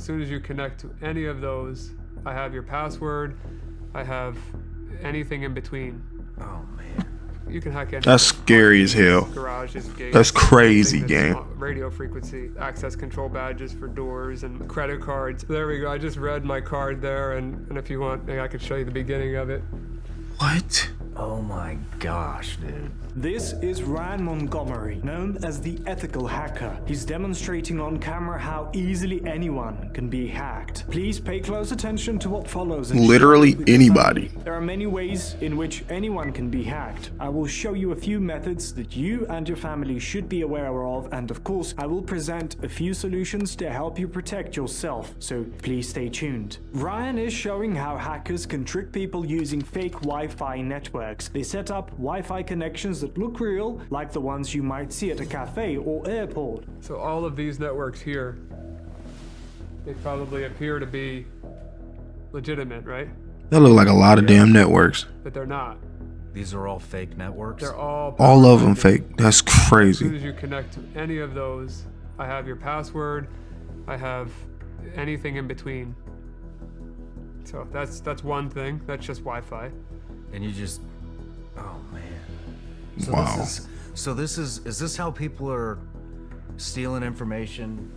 As soon as you connect to any of those, I have your password, I have anything in between. Oh man. You can hack anything. That's scary as hell. Garages, gates, That's crazy, anything gang. Radio frequency, access control badges for doors and credit cards. There we go. I just read my card there, and if you want, I could show you the beginning of it. What? Oh my gosh, dude. This is Ryan Montgomery, known as the ethical hacker. He's demonstrating on camera how easily anyone can be hacked. Please pay close attention to what follows. Literally anybody. There are many ways in which anyone can be hacked. I will show you a few methods that you and your family should be aware of, and of course, I will present a few solutions to help you protect yourself, so please stay tuned. Ryan is showing how hackers can trick people using fake Wi-Fi networks. They set up Wi-Fi connections that look real, like the ones you might see at a cafe or airport. So all of these networks here, they probably appear to be legitimate, right? That look like a lot of damn networks. But they're not. These are all fake networks? They're all of them fake. That's As soon crazy. as you connect to any of those, I have your password, I have anything in between. So that's one thing. That's just Wi-Fi. And you just... Oh man. So Wow. Is this how people are stealing information?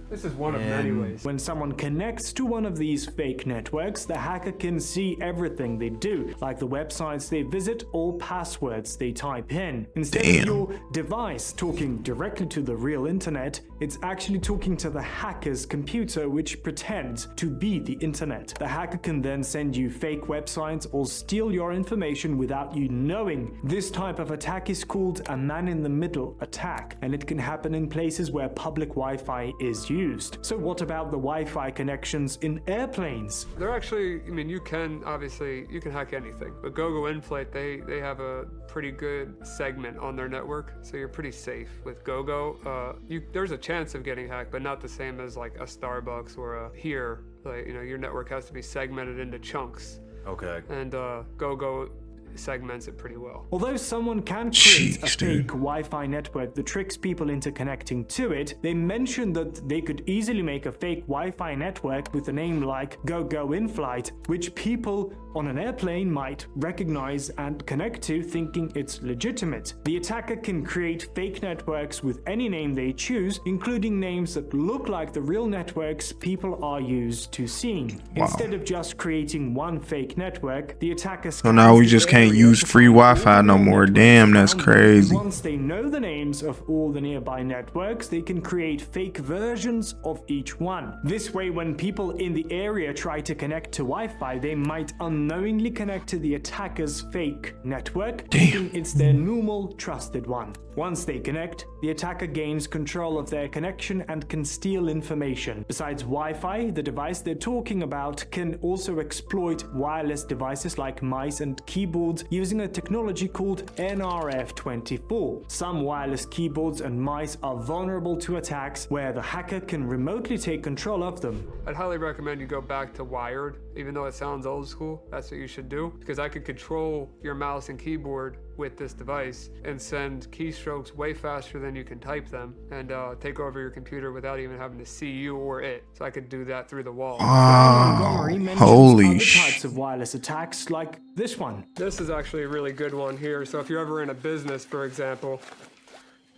This is one of many ways. When someone connects to one of these fake networks, the hacker can see everything they do, like the websites they visit or passwords they type in. Instead of your device talking directly to the real internet, it's actually talking to the hacker's computer, which pretends to be the internet. The hacker can then send you fake websites or steal your information without you knowing. This type of attack is called a man-in-the-middle attack, and it can happen in places where public Wi-Fi is used. So what about the Wi-Fi connections in airplanes? They're actually, I mean, you can hack anything. But GoGo Inflate, they have a pretty good segment on their network, so you're pretty safe with GoGo. There's a chance of getting hacked, but not the same as like a Starbucks or a here. Like, your network has to be segmented into chunks. Okay. And GoGo segments it pretty well. Although someone can create a fake Wi-Fi network that tricks people into connecting to it, they mentioned that they could easily make a fake Wi-Fi network with a name like GoGo Inflight, which people on an airplane might recognize and connect to, thinking it's legitimate. The attacker can create fake networks with any name they choose, including names that look like the real networks people are used to seeing. Instead of just creating one fake network, the attackers So now we just can't use free Wi-Fi no more. Damn, that's crazy. Once they know the names of all the nearby networks, they can create fake versions of each one. This way, when people in the area try to connect to Wi-Fi, they might unknowingly connect to the attacker's fake network, thinking it's their normal, trusted one. Once they connect, the attacker gains control of their connection and can steal information. Besides Wi-Fi, the device they're talking about can also exploit wireless devices like mice and keyboards using a technology called NRF24. Some wireless keyboards and mice are vulnerable to attacks where the hacker can remotely take control of them. I'd highly recommend you go back to wired, even though it sounds old school. That's what you should do, because I could control your mouse and keyboard with this device and send keystrokes way faster than you can type them, and take over your computer without even having to see you or it. So I could do that through the wall. Holy types of wireless attacks like this one. This is actually a really good one here. So if you're ever in a business, for example,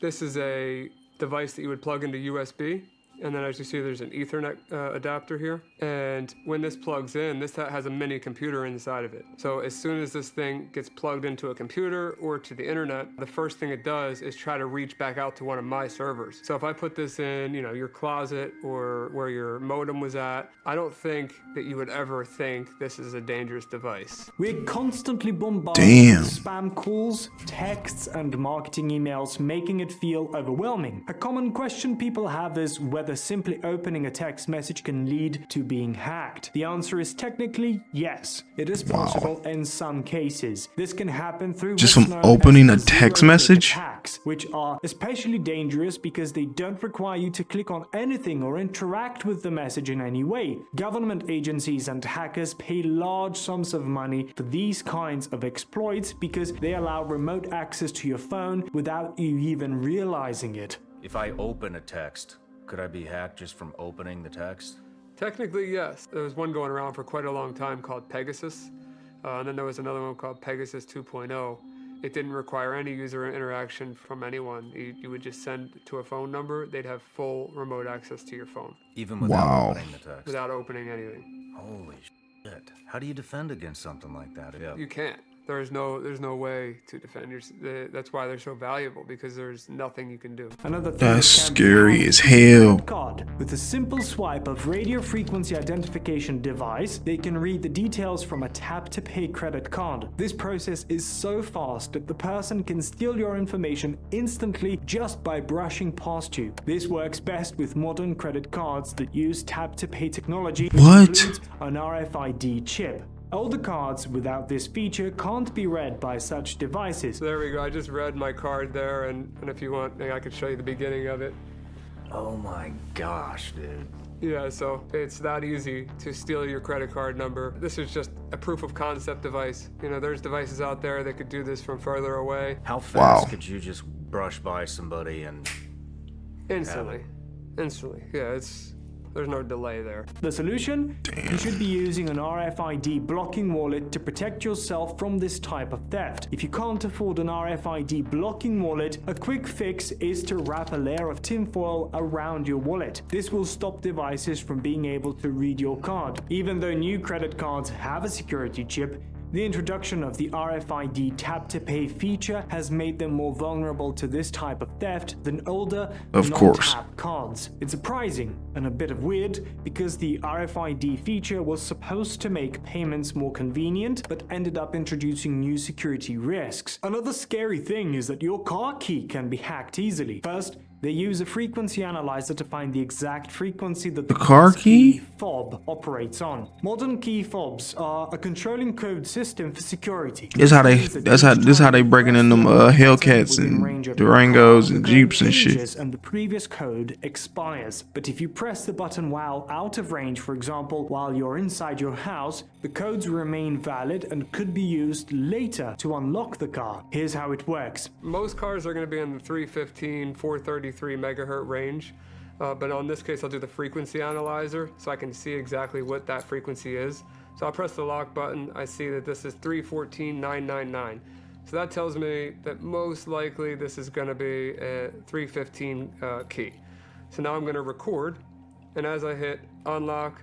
this is a device that you would plug into USB. And then as you see, there's an Ethernet adapter here. And when this plugs in, this has a mini computer inside of it. So as soon as this thing gets plugged into a computer or to the internet, the first thing it does is try to reach back out to one of my servers. So if I put this in, your closet or where your modem was at, I don't think that you would ever think this is a dangerous device. We're constantly bombarded with spam calls, texts, and marketing emails, making it feel overwhelming. A common question people have is whether simply opening a text message can lead to being hacked. The answer is technically yes. It is possible in some cases. This can happen through just from opening a text message, attacks, which are especially dangerous because they don't require you to click on anything or interact with the message in any way. Government agencies and hackers pay large sums of money for these kinds of exploits because they allow remote access to your phone without you even realizing it. If I open a text, could I be hacked just from opening the text? Technically, yes. There was one going around for quite a long time called Pegasus. And then there was another one called Pegasus 2.0. It didn't require any user interaction from anyone. You would just send to a phone number. They'd have full remote access to your phone Even without Wow. opening the text. without opening anything. Holy shit. How do you defend against something like that? Yeah. You can't. There's no way to defend yourself. That's why they're so valuable, because there's nothing you can do. Another thing That's that can be scary hacked as is hell. the card. With a simple swipe of radio frequency identification device, they can read the details from a tap-to-pay credit card. This process is so fast that the person can steal your information instantly just by brushing past you. This works best with modern credit cards that use tap-to-pay technology, which What? includes an RFID chip. Older cards without this feature can't be read by such devices. So there we go. I just read my card there, and if you want, I could show you the beginning of it. Oh my gosh, dude. Yeah, so it's that easy to steal your credit card number. This is just a proof of concept device. You know, there's devices out there that could do this from further away How fast Wow. could you just brush by somebody and instantly. Instantly. Yeah, there's no delay there. The solution? You should be using an RFID blocking wallet to protect yourself from this type of theft. If you can't afford an RFID blocking wallet, a quick fix is to wrap a layer of tinfoil around your wallet. This will stop devices from being able to read your card. Even though new credit cards have a security chip, the introduction of the RFID tap-to-pay feature has made them more vulnerable to this type of theft than older Of course. non-tap cards. It's surprising and a bit of weird because the RFID feature was supposed to make payments more convenient but ended up introducing new security risks. Another scary thing is that your car key can be hacked easily. First, they use a frequency analyzer to find the exact frequency that the car car's key? fob operates on. Modern key fobs are a controlling code system for security. This how they This means that that's how each this how time they you breaking press in them the button Hellcats within and range of your Durangos car, and the Jeeps code and shit. changes and the previous code expires. But if you press the button while out of range, for example, while you're inside your house, the codes remain valid and could be used later to unlock the car. Here's how it works. Most cars are going to be in the 315, 433 megahertz range. But on this case, I'll do the frequency analyzer so I can see exactly what that frequency is. So I'll press the lock button. I see that this is 314,999. So that tells me that most likely this is going to be a 315 key. So now I'm going to record. And as I hit unlock,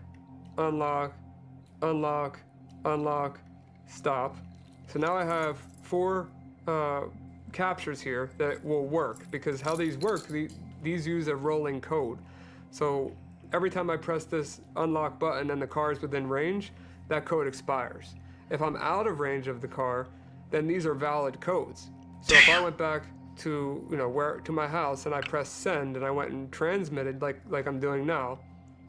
unlock, unlock, unlock, stop. So now I have 4 captures here that will work, because how these work, these use a rolling code. So every time I press this unlock button and the car is within range, that code expires. If I'm out of range of the car, then these are valid codes. So if I went back to to my house and I pressed send and I went and transmitted like I'm doing now,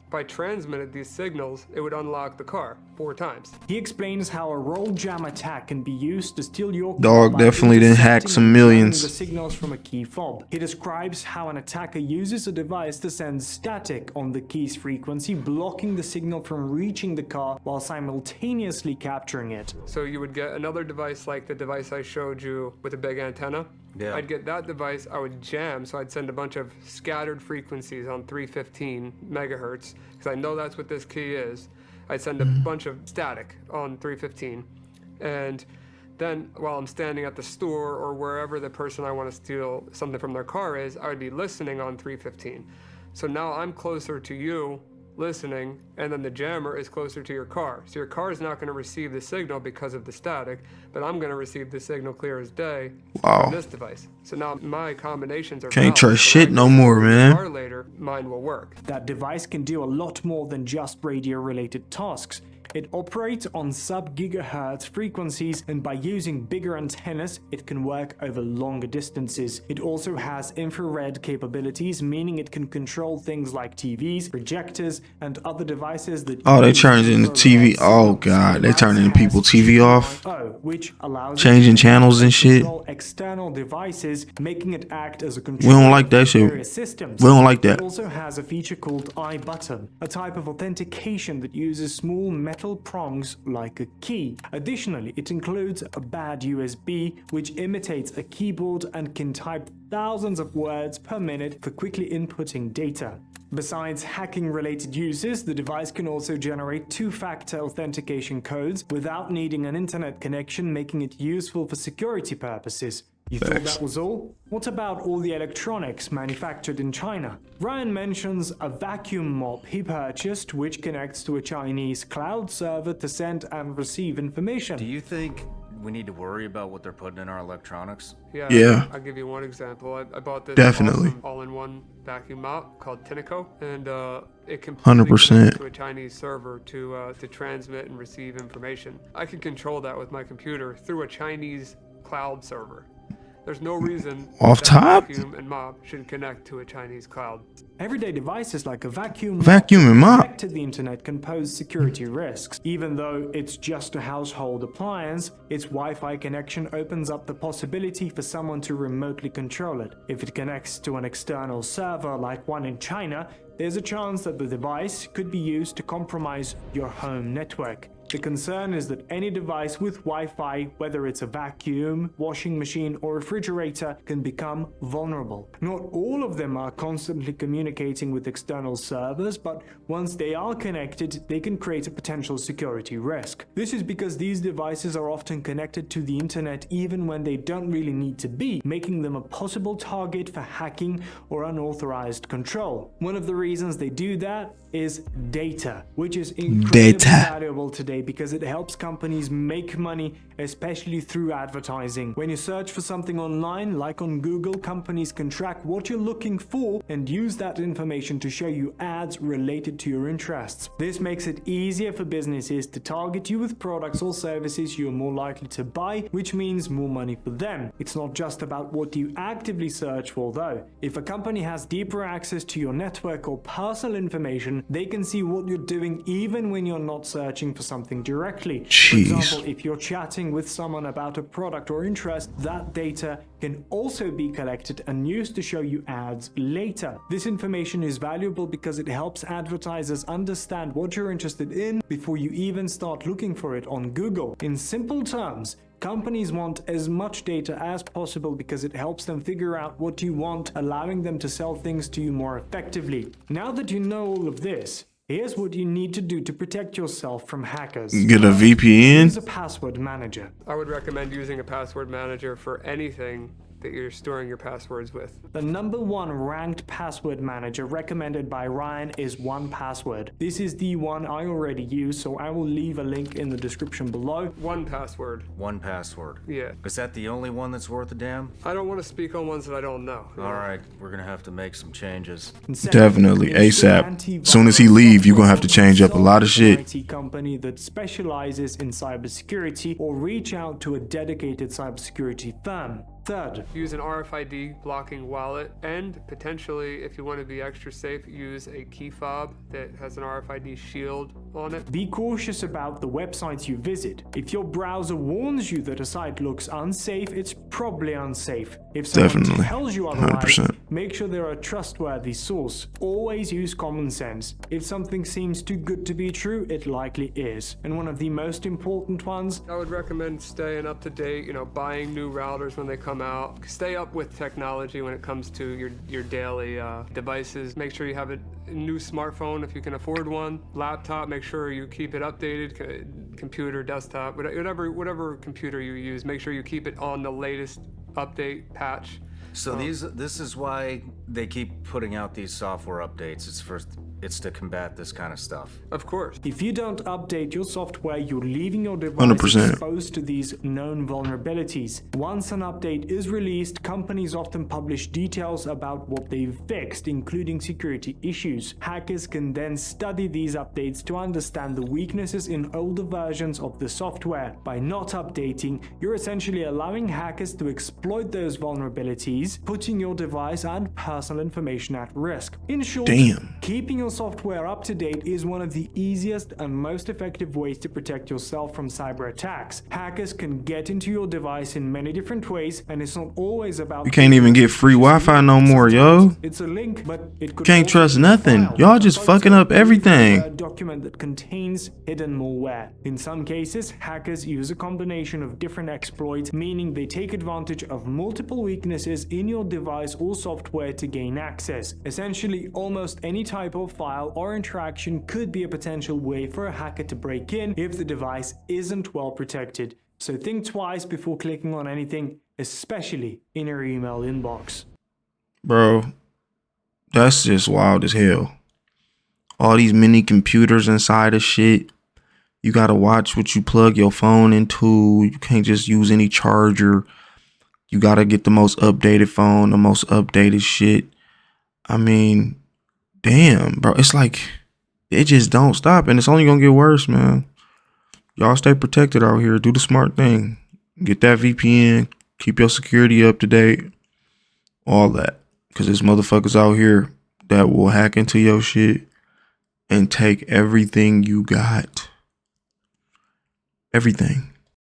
if I transmitted these signals, it would unlock the car 4 times. He explains how a roll jam attack can be used to steal your car Dog by definitely didn't hack intercepting some and millions. jamming the signals from a key fob. He describes how an attacker uses a device to send static on the key's frequency, blocking the signal from reaching the car while simultaneously capturing it. So you would get another device like the device I showed you with a big antenna. Yeah. I'd get that device, I would jam, so I'd send a bunch of scattered frequencies on 315 megahertz, because I know that's what this key is. I'd send a bunch of static on 315. And then while I'm standing at the store or wherever the person I want to steal something from their car is, I would be listening on 315. So now I'm closer to you listening, and then the jammer is closer to your car. So your car is not going to receive the signal because of the static, but I'm going to receive the signal clear as day Wow. from this device. So now my combinations are Can't valid. trust So shit when I no get more, to the man. car later, mine will work. That device can do a lot more than just radio-related tasks. It operates on sub-gigahertz frequencies, and by using bigger antennas, it can work over longer distances. It also has infrared capabilities, meaning it can control things like TVs, projectors, and other devices that Oh, they use turning the TV. infrared Oh signals. god, they The turning device people has TV off. 2.0, which allows it Changing to channels and shit. control external devices, making it act as a We controller don't like that for shit. various systems. We don't like that. It also has a feature called iButton, a type of authentication that uses small metal prongs like a key. Additionally, it includes a bad USB, which imitates a keyboard and can type thousands of words per minute for quickly inputting data. Besides hacking-related uses, the device can also generate two-factor authentication codes without needing an internet connection, making it useful for security purposes. You thought that was all? What about all the electronics manufactured in China? Ryan mentions a vacuum mop he purchased which connects to a Chinese cloud server to send and receive information. Do you think we need to worry about what they're putting in our electronics? Yeah. I'll give you one example. I bought this Definitely. awesome all-in-one vacuum mop called Tinico, and it completely 100%. connects to a Chinese server to transmit and receive information. I can control that with my computer through a Chinese cloud server. There's no reason Off that top? vacuum and mop should connect to a Chinese cloud. Everyday devices like a vacuum and mop. connected to the internet can pose security risks. Even though it's just a household appliance, its Wi-Fi connection opens up the possibility for someone to remotely control it. If it connects to an external server like one in China, there's a chance that the device could be used to compromise your home network. The concern is that any device with Wi-Fi, whether it's a vacuum, washing machine, or refrigerator, can become vulnerable. Not all of them are constantly communicating with external servers, but once they are connected, they can create a potential security risk. This is because these devices are often connected to the internet even when they don't really need to be, making them a possible target for hacking or unauthorized control. One of the reasons they do that is data, which is incredibly valuable today because it helps companies make money, especially through advertising. When you search for something online, like on Google, companies can track what you're looking for and use that information to show you ads related to your interests. This makes it easier for businesses to target you with products or services you're more likely to buy, which means more money for them. It's not just about what you actively search for though. If a company has deeper access to your network or personal information, they can see what you're doing even when you're not searching for something directly. For example, if you're chatting with someone about a product or interest, that data can also be collected and used to show you ads later. This information is valuable because it helps advertisers understand what you're interested in before you even start looking for it on Google. In simple terms, companies want as much data as possible because it helps them figure out what you want, allowing them to sell things to you more effectively. Now that you know all of this, here's what you need to do to protect yourself from hackers. Get a VPN. Use a password manager. I would recommend using a password manager for anything that you're storing your passwords with. The #1 ranked password manager recommended by Ryan is 1Password. This is the one I already use, so I will leave a link in the description below. 1Password. 1Password. Yeah. Is that the only one that's worth a damn? I don't want to speak on ones that I don't know. Alright, we're gonna have to make some changes. And second, Definitely, use an ASAP. antivirus Soon as he leave, you're gonna have to change up a lot of shit. IT company that specializes in cybersecurity, or reach out to a dedicated cybersecurity firm. Third, Use an RFID blocking wallet, and potentially, if you want to be extra safe, use a key fob that has an RFID shield on it. be cautious about the websites you visit. If your browser warns you that a site looks unsafe, it's probably unsafe. If someone Definitely. tells you otherwise, 100%. make sure they're a trustworthy source. Always use common sense. If something seems too good to be true, it likely is. And one of the most important ones, I would recommend staying up to date, buying new routers when they come out. Stay up with technology when it comes to your daily devices. Make sure you have a new smartphone if you can afford one. Laptop, make sure you keep it updated. Computer, desktop, whatever computer you use, make sure you keep it on the latest update patch. So this is why they keep putting out these software updates. It's to combat this kind of stuff. Of course. if you don't update your software, you're leaving your device 100%. exposed to these known vulnerabilities. Once an update is released, companies often publish details about what they've fixed, including security issues. Hackers can then study these updates to understand the weaknesses in older versions of the software. By not updating, you're essentially allowing hackers to exploit those vulnerabilities, putting your device and personal information at risk. In short, Damn. keeping your software up to date is one of the easiest and most effective ways to protect yourself from cyber attacks. Hackers can get into your device in many different ways, and it's not always about... You can't even get free Wi-Fi no more, yo. It's a link, but it could Can't also trust be a nothing. file, Y'all just a photo, fucking up or even everything. a document that contains hidden malware. In some cases, hackers use a combination of different exploits, meaning they take advantage of multiple weaknesses in your device or software to to gain access. Essentially, almost any type of file or interaction could be a potential way for a hacker to break in if the device isn't well protected. So think twice before clicking on anything, especially in your email inbox. Bro, that's just wild as hell. All these mini computers inside of shit. You gotta watch what you plug your phone into. You can't just use any charger. You gotta get the most updated phone, the most updated shit. I mean, damn, bro. It's like, it just don't stop, and it's only gonna get worse, man. Y'all stay protected out here. Do the smart thing. Get that VPN. Keep your security up to date. All that. Because there's motherfuckers out here that will hack into your shit and take everything you got. Everything.